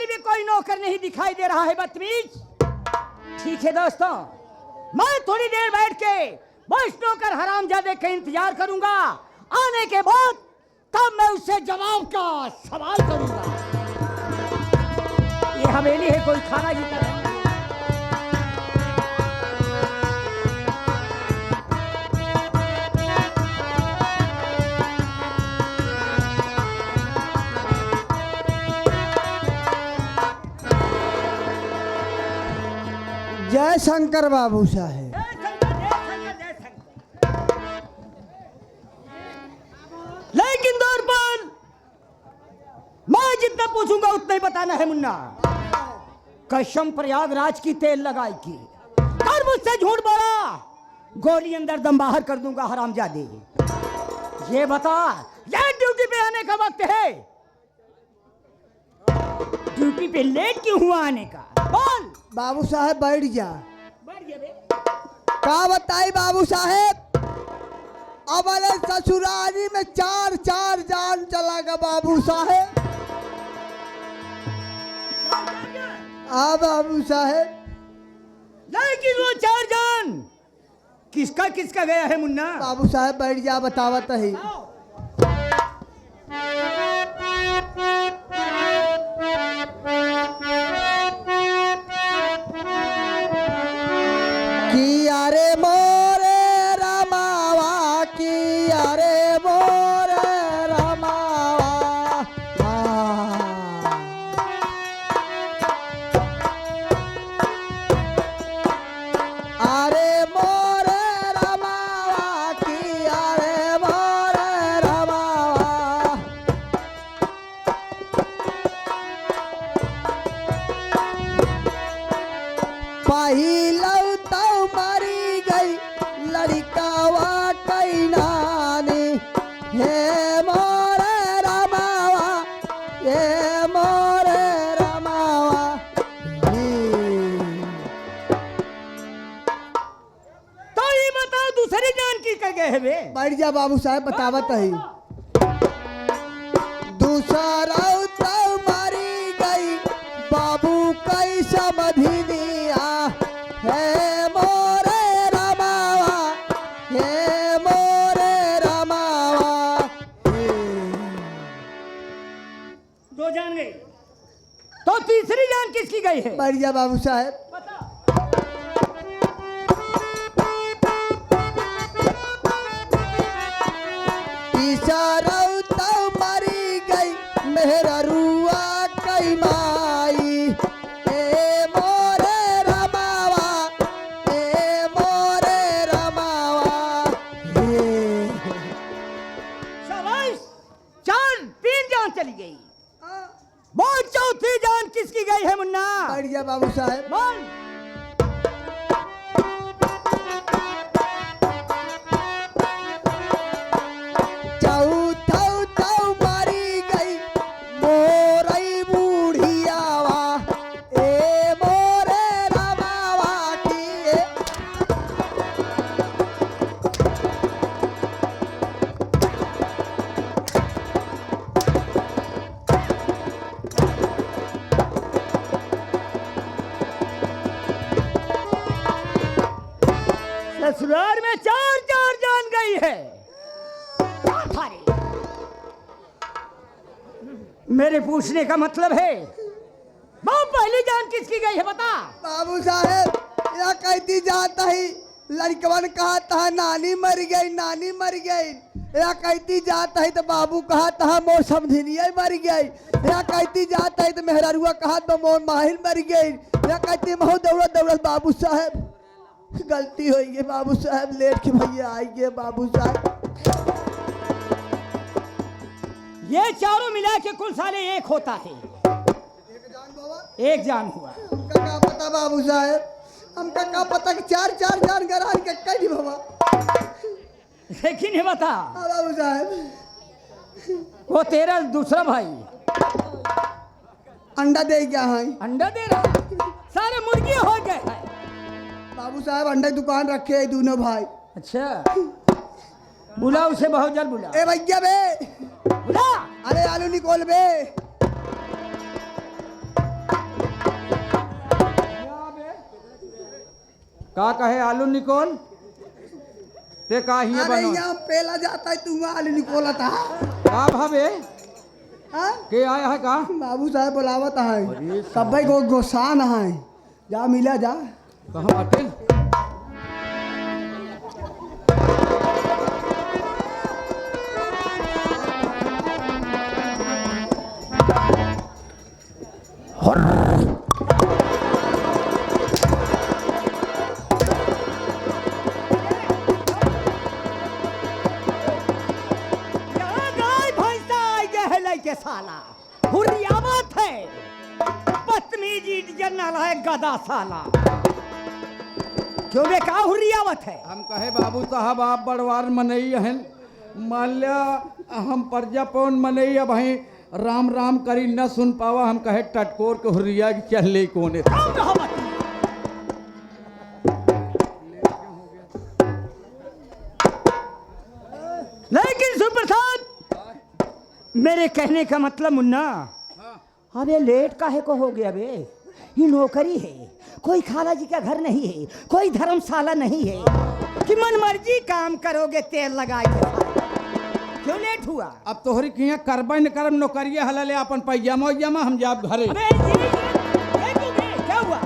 में कोई नौकर नहीं दिखाई दे रहा है बदतमीज। ठीक है दोस्तों, मैं थोड़ी देर बैठ के बस नौकर हरामजादे का इंतजार करूंगा। आने के बाद तब मैं उससे जवाब का सवाल करूंगा। ये हवेली है, कोई खाना जीता नहीं। जय शंकर बाबू साहेब। लेकिन दौर पर मैं जितना पूछूंगा उतना ही बताना है मुन्ना। कसम प्रयागराज की तेल लगाई की, कर मुझसे झूठ बोला, गोली अंदर दम बाहर कर दूंगा हरामजादे। ये बता, ये ड्यूटी पे आने का वक्त है, ड्यूटी पे लेट क्यों हुआ आने का? बोल। बाबू साहेब बैठ जा। बैठ गया बे। का बताई बाबू साहेब, अब अरे ससुराली में चार चार जान चला गया बाबू साहेब। हाँ बाबू साहेब। लेकिन वो चार जान किसका किसका गया है मुन्ना? बाबू साहेब बैठ जा, बतावत है। कि अरे मोरे रमावा, कि अरे मोरे रमावा, अरे मोरे रमावा, कि अरे मोरे रमावा। पहिलौ तो मरी गई लड़कावा कई नानी, हे मोरे रमावा, हे मोरे रमावा। तो ये बताओ दूसरी जान की कर गए है बे? बैठ जा बाबू साहेब, बतावत है। दूसरा तो मरी गई बाबू कई समझिया, हे मोरे रमावा, हे मोरे रमावा। दो जान गई, तो तीसरी जान किसकी गई है? बैठ जा बाबू साहेब। बता। तीसरा तो मरी गई मेहरुआ कई माई, ए मोरे रमावा, ए मोरे रमावा। शाबाश, चार तीन जान चली गई। बोल चौथी जान किसकी गई है मुन्ना? बैठ जा बाबू साहेब। बोल। चौथा तो मरी गई मोरई बूढ़ियावा, ए मोरे रमावा की। ससुराल में चार चार जान गई है। थारे मेरे पूछने का मतलब है, वो पहली जान किसकी गई है बता। बाबू साहेब या कहती जाता ही लड़कवन कहा था नानी मर गई, नानी मर गई। या कहती जाता है तो बाबू कहा था मोर समझनिया मर गई। या कहती जाता है तो मेहरारुआ कहा तो मोर माहिर मर गई। या कहती महो दौड़त दौड़त बाबू साहेब गलती हो गई बाबू साहब, लेट के भैया आइए बाबू साहब। ये चारों मिला के कुल साले एक होता है। एक जान हुआ। हमका क्या पता बाबू साहब, हमका क्या पता कि चार चार जान गरान के कई बाबा। लेकिन ये बता बाबू साहब वो तेरा दूसरा भाई अंडा दे क्या है? अंडा दे रहा, सारे मुर्गी हो गए हैं। बाबू साहब अंडा की दुकान रखे है दोनों भाई। अच्छा बुला उसे, बहुत जल्द बुला। ए भैया बे बुला। अरे आलू निकोल बे। का कहे आलू निकोल ते का ही अरे बनो यहाँ पेला जाता है तू आलू निकोला था का भावे हाँ? के आया है का बाबू साहब बुलावत है सब भाई को गोसान है जा मिला जा कहाँ बाटे यहाँ गाय भैंसा आई गए है लइके साला हुर्रियावत है बदतमीजी जन्नल है गदा साला क्यों बे का हुर्रियावत है हम कहे बाबू साहब आप बड़वार मनई हैं मान लिया हम प्रजापौन मनई अब हैं राम राम करी न सुन पावा हम कहे टटकोर के हुर्रिया की चल ले कोने कौन रहा बदतमीज? लेकिन सुप्रसाद मेरे कहने का मतलब मुन्ना अबे लेट काहे को हो गया बे ये नौकरी है कोई खाला जी का घर नहीं है कोई धर्मशाला नहीं है कि मन मर्जी काम करोगे तेल लगा के क्यों लेट हुआ अब तोहरी किया करबे न करम नौकरिया हलले अपन पैजामा उजामा हम जाब घरे अबे ये क्यों बे? क्या हुआ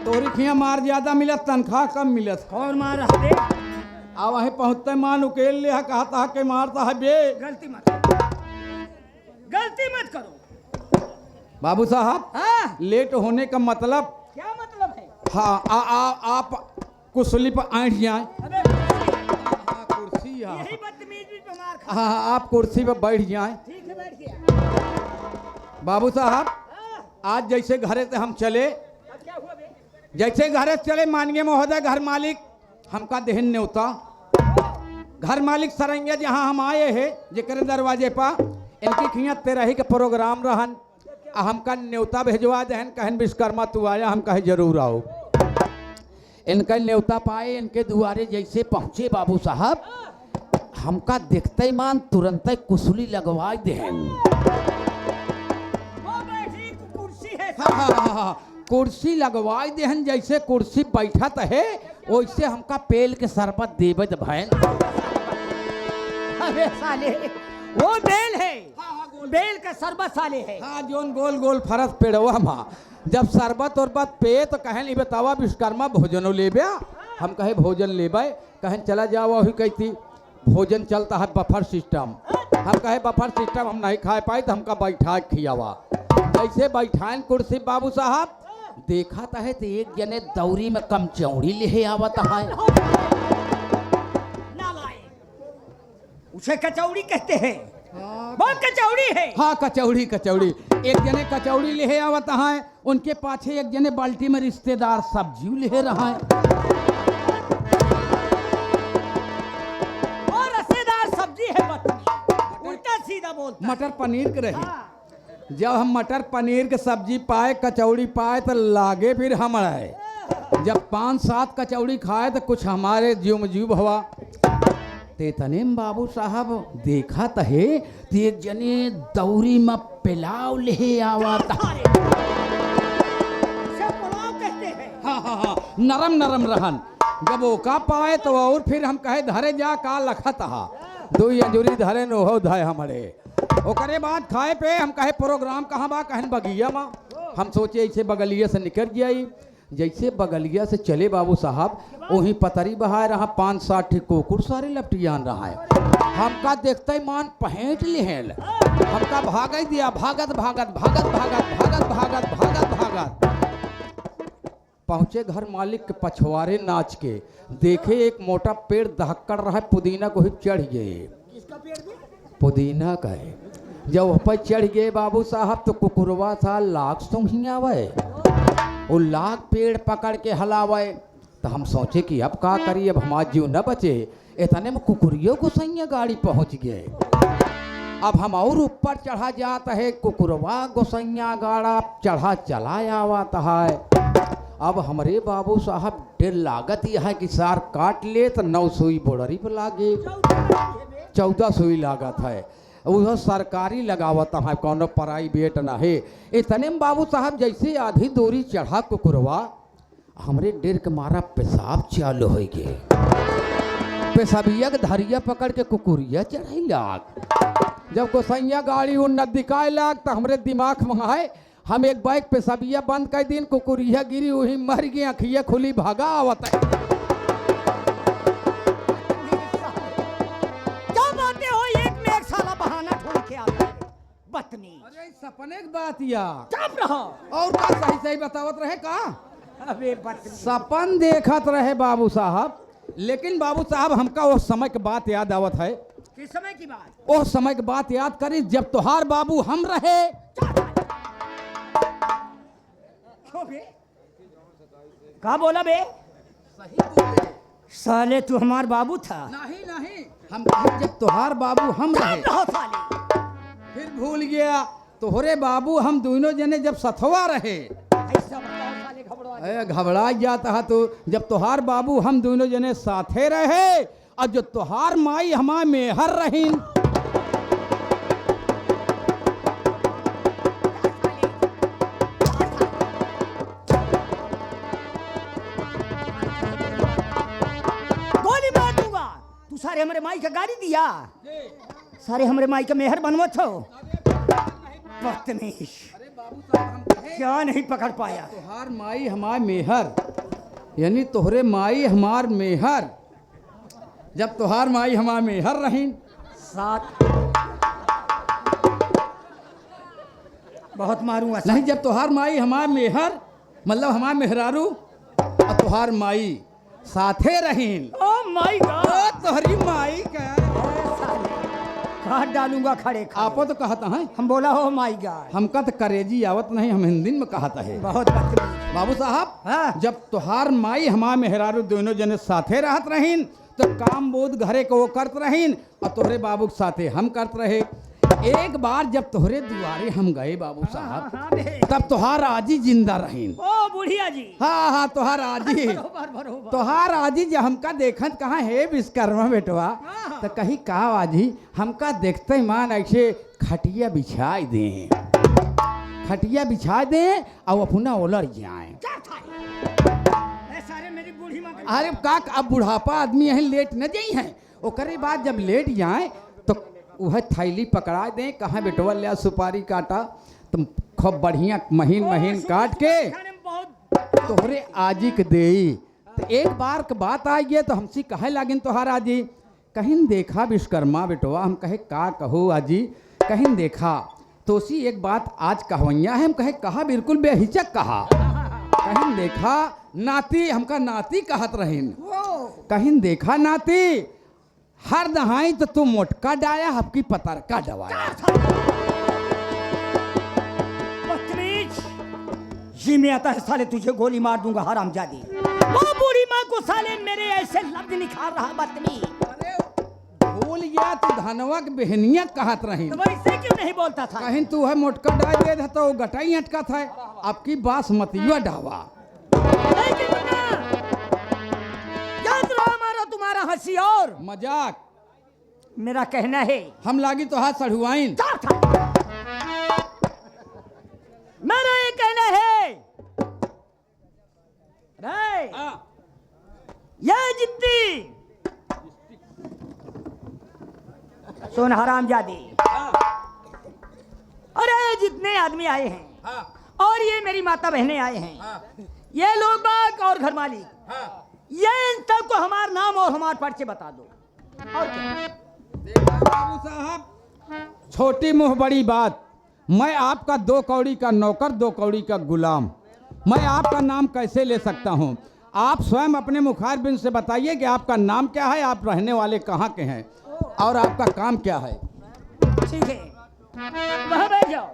तोहरी किया मार ज्यादा मिलत तनख्वाह कम मिलत और मार रहा बे आ वहीं पहुँचते मान उकेल ले कहता है के मारता है बे गलती मत करो बाबू साहब हाँ लेट होने का मतलब क्या मतलब है हाँ आप कुर्सी पर ऐंठ जाए अबे कुर्सी हाँ यही बदतमीजी पे मार खा हाँ आप कुर्सी पर बैठ जाए ठीक है बैठ गया बाबू साहब हाँ, आज जैसे घरे से हम चले अब क्या हुआ बे जैसे घरे से चले माननीय महोदय घर मालिक हमका देहन न्योता घर मालिक सरंगे जहाँ हम आए हैं जेकर दरवाजे पर इनकी खिया तेरही के प्रोग्राम रहन आ हमका न्योता भेजवा दहन कहन विश्वकर्मा तू आया हम कहे जरूर आओ इनका न्योता पाए इनके दुआरे जैसे पहुँचे बाबू साहब हमका देखते ही मान तुरंत ही कुसुली लगवा देहन वो बैठी कुर्सी है हाँ, कुर्सी लगवाई देहन जैसे कुर्सी बैठत है वैसे हमका पेल के शरबत देवत भैन अबे साले वो बेल है बेल का शरबत साले है हाँ जोन गोल गोल फरस पेड़वा माँ जब शरबत उरबत पे तो कहन ई बतावा विश्वकर्मा भोजनो लेबे हम कहे भोजन लेबे कहन चला जाओ अभी कहती भोजन चलता है बफर सिस्टम हम कहे बफर सिस्टम हम नहीं खा पाए तो हमका बैठा खियावा जैसे बैठान कुर्सी बाबू साहब देखा था है तो एक जने दौरी में कम चौड़ी ले आवत है नालायक उसे कचौड़ी कहते हैं बहुत कचौड़ी है हाँ कचौड़ी कचौड़ी एक जने कचौड़ी ले आवत है उनके पाछे एक जने बाल्टी में रिश्तेदार सब्जी ले रहा है और रसेदार सब्जी है बदतमीज उल्टा सीधा बोलता मटर पनीर के रही हाँ, जब हम मटर पनीर के सब्जी पाए कचौड़ी पाए तो लागे फिर हमारा जब 5-7 कचौड़ी खाए तो कुछ हमारे जीव में जीव हुआ तेतने में बाबू साहब देखा तो है तो एक जने दौरी में पिलाव ले आवत सारे उसे पुलाव कहते हैं हाँ नरम नरम रहन जब वो का पाए तो और फिर हम कहे धरे जा का लखत हा दो अंजूरी धरे न हो धाय हमारे ओकरे बाद खाए पे हम कहे प्रोग्राम कहाँ बा कहन बगिया माँ हम सोचे ऐसे बगलिया से निकल जाई जैसे बगलिया से चले बाबू साहब वहीं पतरी बहाए रहा 5-7 ठीक कुकुर सारे लपटियान रहा है हमका देखते ही मान पहेट लेहल हमका भागई दिया भागत भागत भागत भागत भागत भागत भागत भागत पहुँचे घर मालिक के पछवारे नाच के देखे एक मोटा पेड़ दहक्कड़ रहा है पुदीना को ही चढ़ गए किसका पेड़ भी पुदीना का है जब वह पर चढ़ गए बाबू साहब तो कुकुरवा था लाख सूंघी आवे वो लाख पेड़ पकड़ के हलावे तो हम सोचे कि अब का करिए अब हमारा जीव न बचे इतने में कुकुरियों को सैया गाड़ी पहुंच गए अब हम और ऊपर चढ़ा जाता है कुकुरवा गोसैया गाड़ा चढ़ा चला आवता है अब हमारे बाबू साहब डेढ़ लागत यह है कि सार काट ले तो 9 सुई बोड़री पर लागे 14 सुई लागत है वह सरकारी लगावत है कौनो प्राइवेट ना है इतने में बाबू साहब जैसे आधी दूरी चढ़ा कुकुरवा हमरे डेर के मारा पेशाब चालू हो गए। पेशाबिया के धरिया पकड़ के कुकुरिया चढ़ाई लाग। जब गोसैया गाड़ी उन नदिकाए लाग तो हमरे दिमाग में आए, हम एक बाइक पेशाबिया बंद कर दिन, कुकुरिया गिरी वही मर गई, अखिया खुली भागा आवत है। क्या बातें हो, एक में एक साला बहाना ढूंढ के आता है बदतमीज। अरे सपने की बात या चुप रहो। और का सही सही बतावत रहे का? अबे बदतमीज। सपन देखत रहे बाबू साहब, लेकिन बाबू साहब हमका वो समय के बात याद आवत है। किस समय की बात? वो समय की बात याद करी जब तोहार बाबू हम रहे। क्यों बे? का बोला बे? साले तू हमार बाबू था। नहीं नहीं, हम कहे जब तोहार बाबू हम रहे। रहो साले। फिर भूल गया, तोहरे बाबू हम दोनों जने जब सथवा रहे। ऐसा बताओ साले घबरा। घबरा जाता है तो जब तोहार बाबू हम दोनों जने साथे रहे और जो तोहार माई हमार मेहर रहीन। गोली मार दूंगा। तू सारे हमारे माई का गाड़ी दिया, सारे हमारे माई का मेहर बनवत हो। बदतमीज। अरे बाबू साहब हम कहे क्या नहीं पकड़ पाया? तोहार माई हमार मेहर, यानी तोहरे माई हमार मेहर। जब तोहार माई हमार मेहर रहीन। साथ बहुत मारूंगा। नहीं, जब तोहार माई हमार मेहर मतलब हमार मेहरारू और तोहार माई साथे रहीन। Oh my God. तोहरी माई का काट डालूंगा खड़े खड़े। आपो तो कहता है, हम बोला हो माय गॉड। हमका तो करेजी आवत नहीं, हम हिंदी में कहता है। बहुत बदतमीज। बाबू साहब हाँ। जब तोहार माई हमार मेहरारू दोनों जने साथे रहत रहीन तो काम बोध घरे को वो करत रहीन और तोहरे बाबू के साथे हम करत रहे। एक बार जब तोहरे दुआरे हम गए बाबू साहब, हाँ बे। तब तोहार आजी जिंदा रहीन। ओ बुढ़िया जी। हाँ हाँ, तोहार आजी बरोबर। तोहार आजी जब हमका देखत कहाँ है विश्वकर्मा बेटवा, तो कहीं का आजी हमका देखते ही मान ऐसे खटिया बिछाई दे, खटिया बिछा दे और अपना ओलर जाए। क्या था? सारे मेरी बूढ़ी माँ का। अरे का अब बुढ़ापा आदमी यहीं लेट न जाई है। ओकरे बाद जब लेट जाए तो वह थैली पकड़ा दे, कहाँ बेटवा ले सुपारी काटा, तुम खूब बढ़िया महीन महीन काट के खाने में बहुत। तोहरे आजी के दे। तो एक बार के बात आई गई तो हमसे कहे लागिन तोहार आजी, कहीं देखा विश्वकर्मा बेटवा? हम कहे का कहो आजी, कहीं देखा तो उसी एक बात आज कहवैया है। हम कहे कहा, बिल्कुल बेहिचक कहा। कहीं देखा नाती, हमका नाती कहत रहीन। कहीं देखा नाती, हर दहाई तो तू मोटका डाया, हबकी पतर का डवाया। बदतमीज। जी में आता है साले, तुझे गोली मार दूंगा हरामजादी। वो बूढ़ी माँ को साले मेरे ऐसे लफ्ज निखार रहा बदतमीज। भूल गया तो धनवा के बहनिया कहत रही। तो वैसे क्यों नहीं बोलता था? कहीं तू है मोटका डाल दे तो वो गटाई अटका था। आपकी बासमतिया डावा। लेकिन मुन्ना, याद रहा हमारा तुम्हारा हंसी और मजाक मेरा कहना है। हम लागी तो हाथ सढ़ुआइन। मेरा ये कहना है रे, ये जितनी सुन हरामजादी, अरे जितने आदमी आए हैं और ये मेरी माता बहनें आए हैं, ये लोग बाग और घर मालिक, ये इन सबको हमारा नाम और हमारा परिचय बता दो। और क्या? बाबू साहब, छोटी मुंह बड़ी बात। मैं आपका 2 कौड़ी का नौकर, 2 कौड़ी का गुलाम। मैं आपका नाम कैसे ले सकता हूं? आप स्वयं अपने मुखारबिंद से बताइए कि आपका नाम क्या है, आप रहने वाले कहाँ के हैं और आपका काम क्या है। ठीक है, वहाँ बैठ जाओ।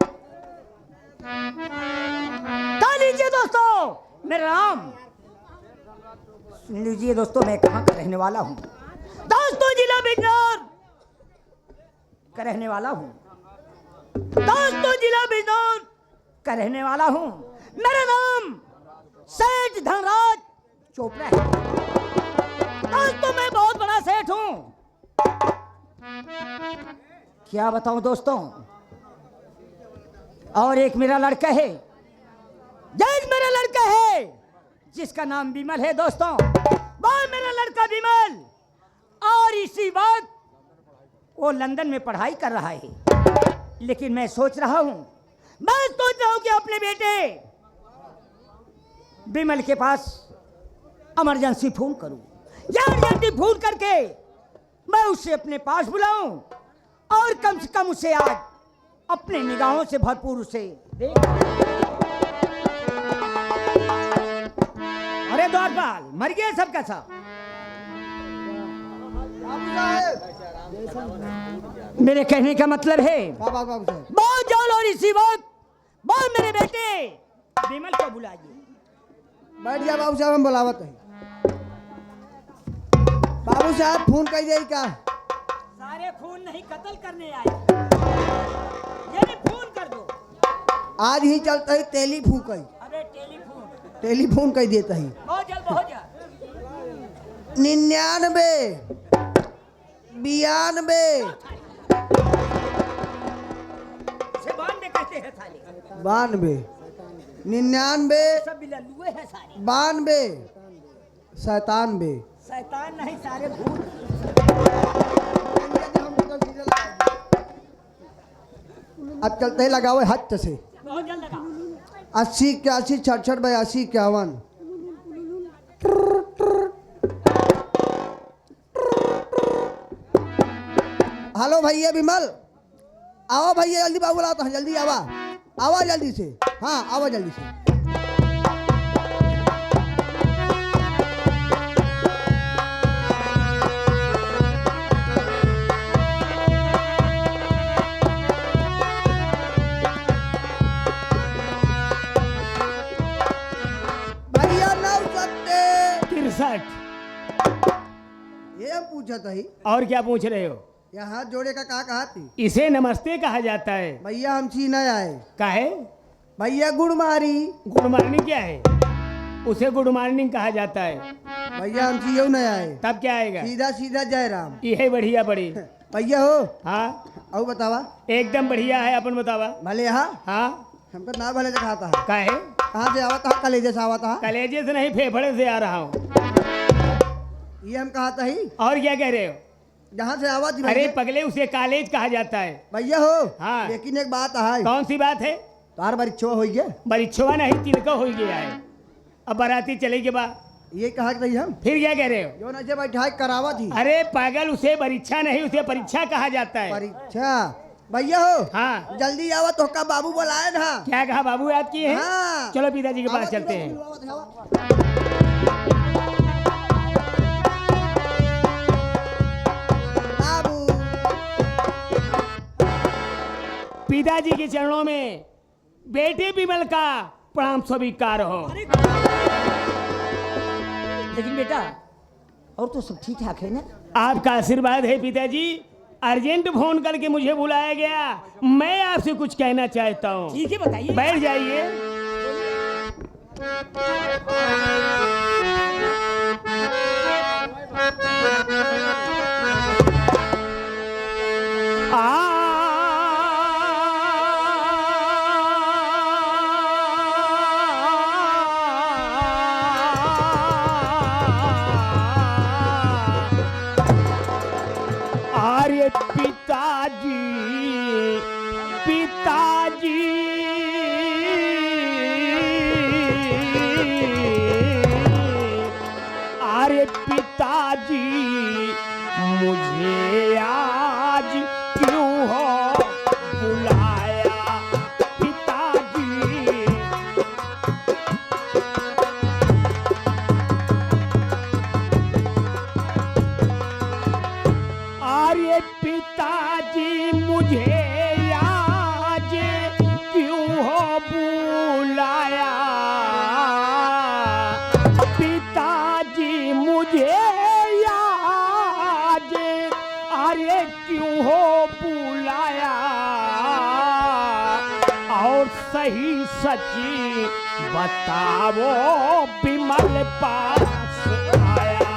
ताली लीजिए दोस्तों, मेरा नाम सुन लीजिए दोस्तों, मैं कहाँ का रहने वाला हूँ। दोस्तों जिला बिजनौर का रहने वाला हूँ। दोस्तों जिला बिजनौर का रहने वाला हूँ। मेरा नाम सेठ धनराज चोपड़ा है। दोस्तों मैं बहुत बड़ा सेठ हूँ। क्या बताऊं दोस्तों, और एक मेरा लड़का है, एक मेरा लड़का है जिसका नाम विमल है दोस्तों, वो मेरा लड़का विमल, और इसी वक्त वो लंदन में पढ़ाई कर रहा है। लेकिन मैं सोच रहा हूं कि अपने बेटे विमल के पास इमरजेंसी फोन करूं, या इमरजेंसी फोन करके मैं उसे अपने पास बुलाऊं और कम से कम उसे आज अपने निगाहों से भरपूर उसे देख। अरे द्वारपाल, मर गया सब का सब। मेरे कहने का मतलब है बहुत जाओ और इसी वक्त बहुत मेरे बेटे विमल को बुलाइए। बैठ जा बाबू साहब, हम बुलावत है। बाबू साहब फोन कर दे का? सारे फोन नहीं कत्ल करने आए, ये फोन कर दो। आज ही चलता है टेलीफोन कही। अबे टेलीफोन कही देता ही। बहुत जल्द 99 92 से 92 कहते हैं साले, 92 99 सब बिल्लुए हैं सारे। 92 97 शैतान नहीं, सारे भूत। अब चलते ही लगाओ हाथ से। बहुत जल्द लगा। 80 81 66 82 51। हेलो भैया विमल, आओ भैया जल्दी, बाबू बुलाता हूँ, जल्दी आवा, आवा जल्दी से। हाँ आवा जल्दी से। भैया 9 ये पूछा था ही। और क्या पूछ रहे हो? यहाँ हाथ जोड़े का कहा थी? इसे नमस्ते कहा जाता है। भैया हम सीना आए। काहे? भैया गुड़ मारी। गुड मॉर्निंग क्या है? उसे गुड मॉर्निंग कहा जाता है। भैया हम सीओ न आए। तब क्या आएगा? सीधा सीधा जय राम। ये बढ़िया बड़ी। भैया हो? हाँ और बतावा। एकदम बढ़िया है, अपन बतावा। भले यहाँ हाँ हमको ना भले दिखाता है। काहे? कहाँ से आवा था? कलेजे से आवा था। कलेजे से नहीं, फेफड़े से आ रहा हूँ। ये हम कहा था ही। और क्या कह रहे हो? जहाँ से आवा थी। अरे पगले, उसे कॉलेज कहा जाता है। भैया हो? हाँ। लेकिन एक बात है। कौन सी बात है? तार बरीक्षो हो गया। बरीक्षवा नहीं, तिलका हो गया है। अब बाराती चले के बाद ये कहा कि हम फिर क्या कह रहे हो? जो नशे बैठा करावा थी। अरे पागल, उसे परीक्षा नहीं, उसे परीक्षा कहा जाता है। परीक्षा। भैया हो? हाँ। जल्दी आवा, तो का बाबू बुलाए ना। क्या कहा? बाबू याद किए हैं? हाँ। चलो पिताजी के पास चलते हैं। बाबू। पिताजी के चरणों में बेटे विमल का प्रणाम स्वीकार हो। लेकिन बेटा, और तो सब ठीक ठाक है ना? आपका आशीर्वाद है पिताजी। अर्जेंट फोन करके मुझे बुलाया गया, मैं आपसे कुछ कहना चाहता हूँ। ठीक है, बताइए। बैठ जाइए। अरे पिताजी, पिताजी, अरे पिताजी, मुझे आज क्यों हो बुलाया? पिताजी, अरे पिताजी, मुझे आज क्यों हो बुलाया? पिताजी, मुझे आज अरे क्यों हो बुलाया? और सही सच्ची बताओ, विमल पास आया?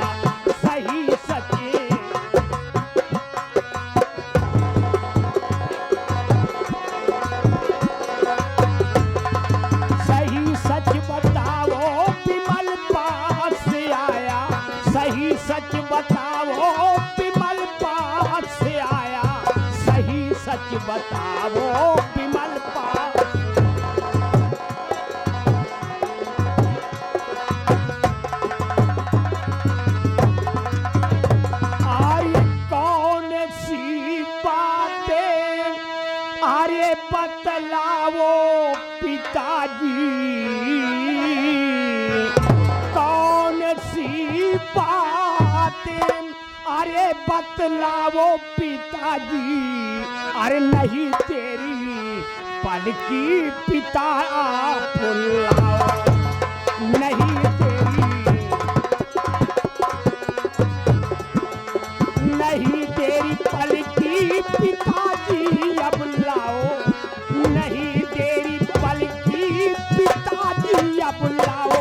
सही सच्ची सच बताओ, विमल पिताजी कौन सी बात, अरे बतलाओ पिताजी, अरे नहीं तेरी पलकी पिता बुलाओ, नहीं तेरी पलकी पिताजी अब लाओ, नहीं तेरी पलकी पिताजी अब लाओ,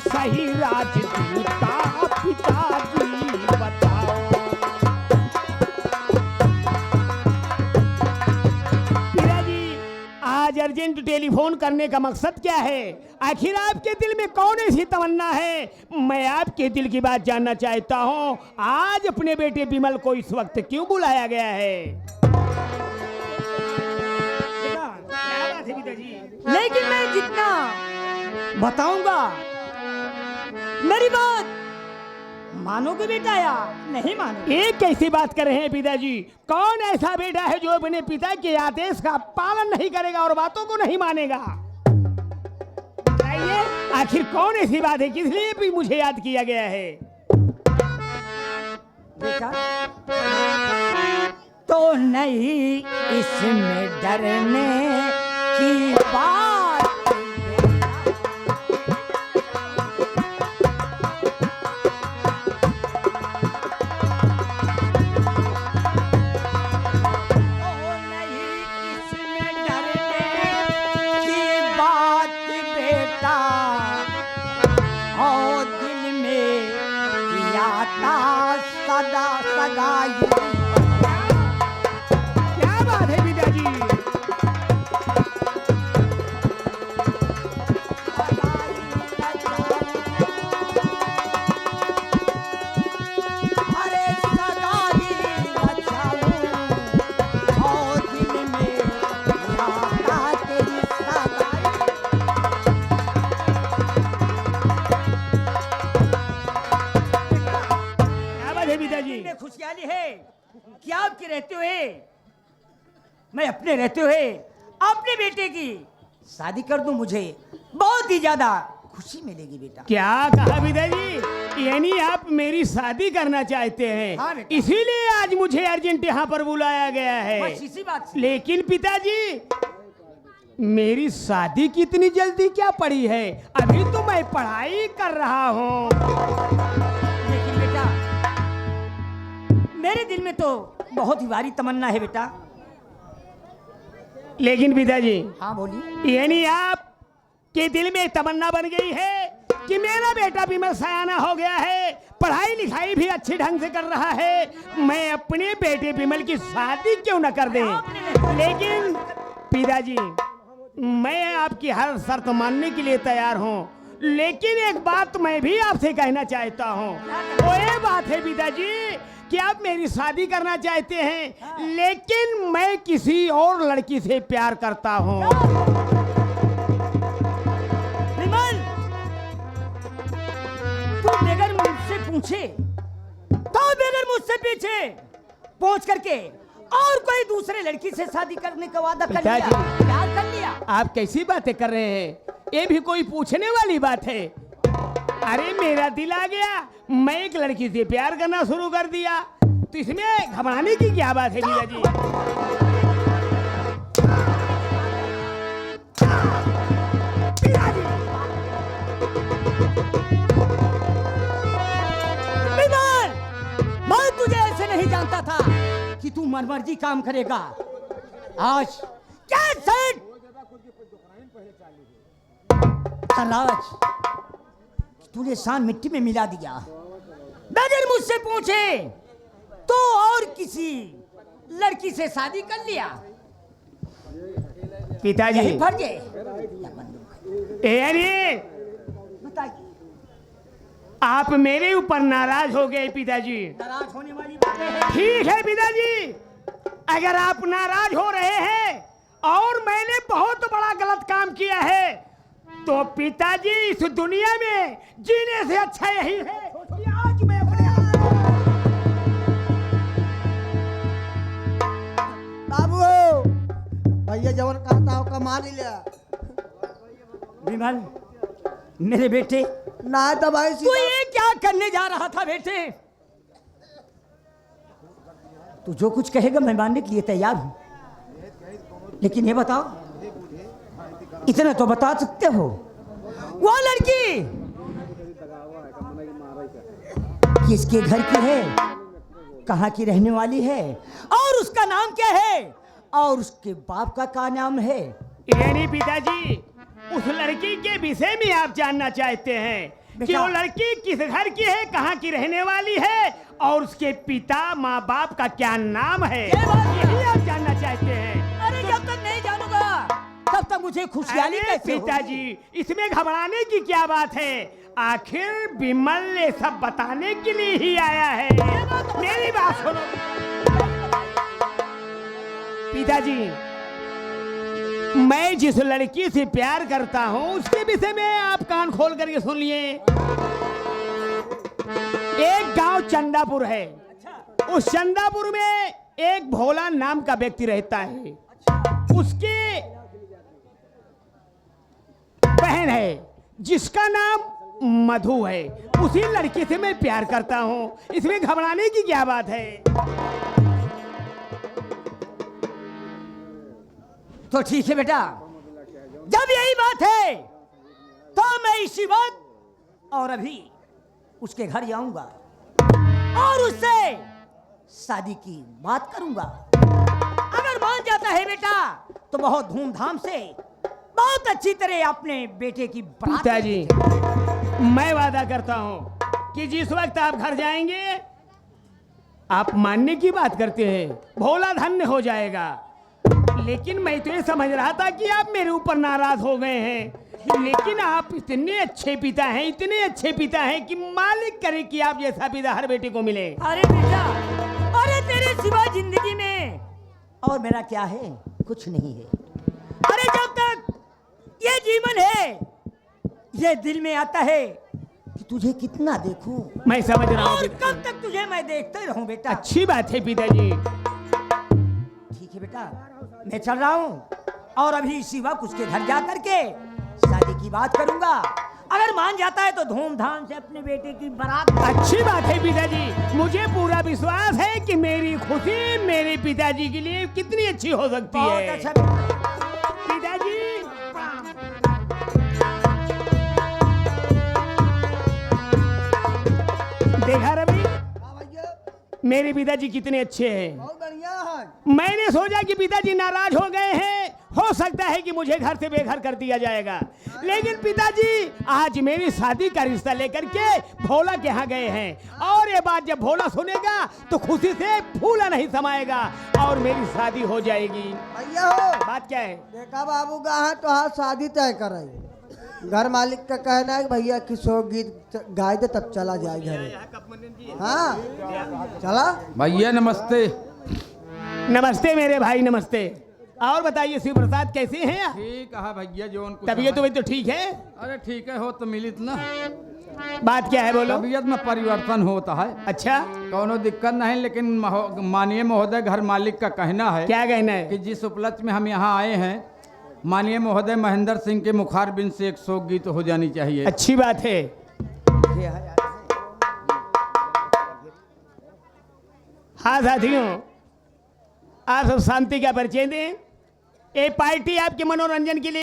सही राजदूता पिताजी बताओ। पिताजी आज अर्जेंट टेलीफोन करने का मकसद क्या है? आखिर आपके दिल में कौन ऐसी तमन्ना है? मैं आपके दिल की बात जानना चाहता हूँ। आज अपने बेटे विमल को इस वक्त क्यों बुलाया गया है? लेकिन मैं जितना बताऊंगा मेरी बात मानोगे बेटा या नहीं मानोगे? ये कैसी बात कर रहे हैं पिताजी? कौन ऐसा बेटा है जो अपने पिता के आदेश का पालन नहीं करेगा और बातों को नहीं मानेगा? बताइए, आखिर कौन ऐसी बात है, किस लिए भी मुझे याद किया गया है? बेटा तो नहीं इसमें डरने की बात, तो नहीं इसमें डरने की बात बेटा, और दिल में किया था सदा सगाई। क्या बात है पिताजी? अरे सगाई बचाऊं और दिल में याद तेरी सगाई। क्या बात है पिताजी? में खुशहाली है कि आपके रहते हुए मैं अपने रहते हुए अपने बेटे की शादी कर दूं, मुझे बहुत ही ज्यादा खुशी मिलेगी बेटा। क्या कहा पिताजी? यानी आप मेरी शादी करना चाहते हैं? हाँ बेटा। इसीलिए आज मुझे अर्जेंट यहाँ पर बुलाया गया है। बस इसी बात से। लेकिन पिताजी मेरी शादी की इतनी जल्दी क्या पड़ी है? अभी तो मैं पढ़ाई कर रहा हूँ। लेकिन बेटा मेरे दिल में तो बहुत ही भारी तमन्ना है बेटा। लेकिन पिताजी हाँ बोलिए। यानी आप के दिल में तमन्ना बन गई है कि मेरा बेटा विमल सयाना हो गया है, पढ़ाई लिखाई भी अच्छे ढंग से कर रहा है, मैं अपने बेटे विमल की शादी क्यों न कर दें? लेकिन पिताजी मैं आपकी हर शर्त मानने के लिए तैयार हूँ, लेकिन एक बात मैं भी आपसे कहना चाहता हूँ। वो ये बात है पिताजी कि आप मेरी शादी करना चाहते हैं, लेकिन मैं किसी और लड़की से प्यार करता हूँ। विमल तू बगैर मुझसे पूछे तो बगैर मुझसे पीछे पहुंच करके और कोई दूसरे लड़की से शादी करने का वादा कर लिया, पिताजी। प्यार कर लिया। आप कैसी बातें कर रहे हैं? ये भी कोई पूछने वाली बात है? अरे मेरा दिल आ गया, मैं एक लड़की से प्यार करना शुरू कर दिया, तो इसमें घबराने की क्या बात है पिताजी? विमल मैं तुझे ऐसे नहीं जानता था कि तू मनमर्जी काम करेगा। आज कैसे तलाश तूने शान मिट्टी में मिला दिया, बगैर मुझसे पूछे तो और किसी लड़की से शादी कर लिया। पिताजी यही फर्ज है। अरे बताइए आप मेरे ऊपर नाराज हो गए पिताजी। नाराज होने वाली बात है। ठीक है पिताजी, अगर आप नाराज हो रहे हैं और मैंने बहुत बड़ा गलत काम किया है, तो पिताजी इस दुनिया में जीने से अच्छा यही है कि आज मैं अपने बाबू भैया जवन कहता हो कमा लिया। विमल मेरे बेटे, ना तो भाई तू ये क्या करने जा रहा था बेटे? तू जो कुछ कहेगा मैं मानने के लिए तैयार हूं, लेकिन ये बताओ, इतना तो बता सकते हो, वो लड़की किसके घर की है, कहाँ की रहने वाली है, और उसका नाम क्या है, और उसके बाप का क्या नाम है? यानी पिताजी उस लड़की के विषय में आप जानना चाहते हैं कि बेटा। वो लड़की किस घर की है, कहाँ की रहने वाली है, और उसके पिता माँ बाप का क्या नाम है, ये बात है। यही आप जानना चाहते हैं। अरे जब तक नहीं जानूंगा तब तक मुझे खुशहाली अरे कैसे होगी? पिताजी इसमें घबराने की क्या बात है, आखिर विमल ये सब बताने के लिए ही आया है। मेरी बात सुनो पिताजी, मैं जिस लड़की से प्यार करता हूँ उसके विषय में आप कान खोल करके सुन लिए। एक गांव चंदापुर है, उस चंदापुर में एक भोला नाम का व्यक्ति रहता है, उसकी बहन है जिसका नाम मधु है। उसी लड़की से मैं प्यार करता हूँ, इसमें घबराने की क्या बात है? तो ठीक है बेटा, जब यही बात है तो मैं इसी वक्त और अभी उसके घर जाऊंगा और उससे शादी की बात करूंगा। अगर मान जाता है बेटा तो बहुत धूमधाम से, बहुत अच्छी तरह अपने बेटे की बारात पिताजी मैं वादा करता हूँ कि जिस वक्त आप घर जाएंगे, आप मानने की बात करते हैं, भोला धन्य हो जाएगा। लेकिन मैं तो ये समझ रहा था कि आप मेरे ऊपर नाराज हो गए हैं, लेकिन आप इतने अच्छे पिता हैं, इतने अच्छे पिता हैं कि मालिक करे कि आप जैसा पिता हर बेटे को मिले। अरे बेटा, अरे तेरे सिवा जिंदगी में और मेरा क्या है? कुछ नहीं है। अरे जब तक ये जीवन है, ये दिल में आता है कि तुझे कितना देखूं, मैं समझ रहा और हूँ कब तक तुझे मैं देखते रहूं बेटा। अच्छी बात है पिताजी। ठीक है बेटा, मैं चल रहा हूँ और अभी इसी वक्त उसके घर जा करके शादी की बात करूंगा। अगर मान जाता है तो धूमधाम से अपने बेटे की बारात। अच्छी बात है पिताजी, मुझे पूरा विश्वास है कि मेरी खुशी मेरे पिताजी के लिए कितनी अच्छी हो सकती बहुत है। अच्छा बेटा। पिताजी देखा रवि, हाँ भैया, मेरे पिताजी कितने अच्छे हैं। बहुत बढ़िया है। मैंने सोचा कि पिताजी नाराज हो गए हैं, हो सकता है कि मुझे घर से बेघर कर दिया जाएगा, लेकिन पिताजी आज मेरी शादी का रिश्ता लेकर के भोला के यहाँ गए हैं, और ये बात जब भोला सुनेगा तो खुशी से फूला नहीं समाएगा और मेरी शादी हो जाएगी। भैया हो, बात क्या है? देखा बाबू कहा तो हाँ शादी तय करे। घर मालिक का कहना है कि भैया किशोर गीत गाए दे तब चला जाए घर। हाँ चला। भैया नमस्ते। नमस्ते मेरे भाई, नमस्ते। और बताइए शिव प्रसाद कैसे हैं आप? ठीक है भैया, जो तबीयत तो ठीक है? अरे ठीक है, हो तो मिलित ना। बात क्या है बोलो। तबीयत में परिवर्तन होता है, अच्छा कोनो दिक्कत नहीं, लेकिन माननीय महोदय घर मालिक का कहना है क्या कहना है? कि जिस उपलक्ष्य में हम यहाँ आए हैं, माननीय महोदय महेंद्र सिंह के मुखारबिंद से 100 गीत हो जानी चाहिए। अच्छी बात है। हाँ साथियों, आप सब शांति का परिचय दें। ये पार्टी आपके मनोरंजन के लिए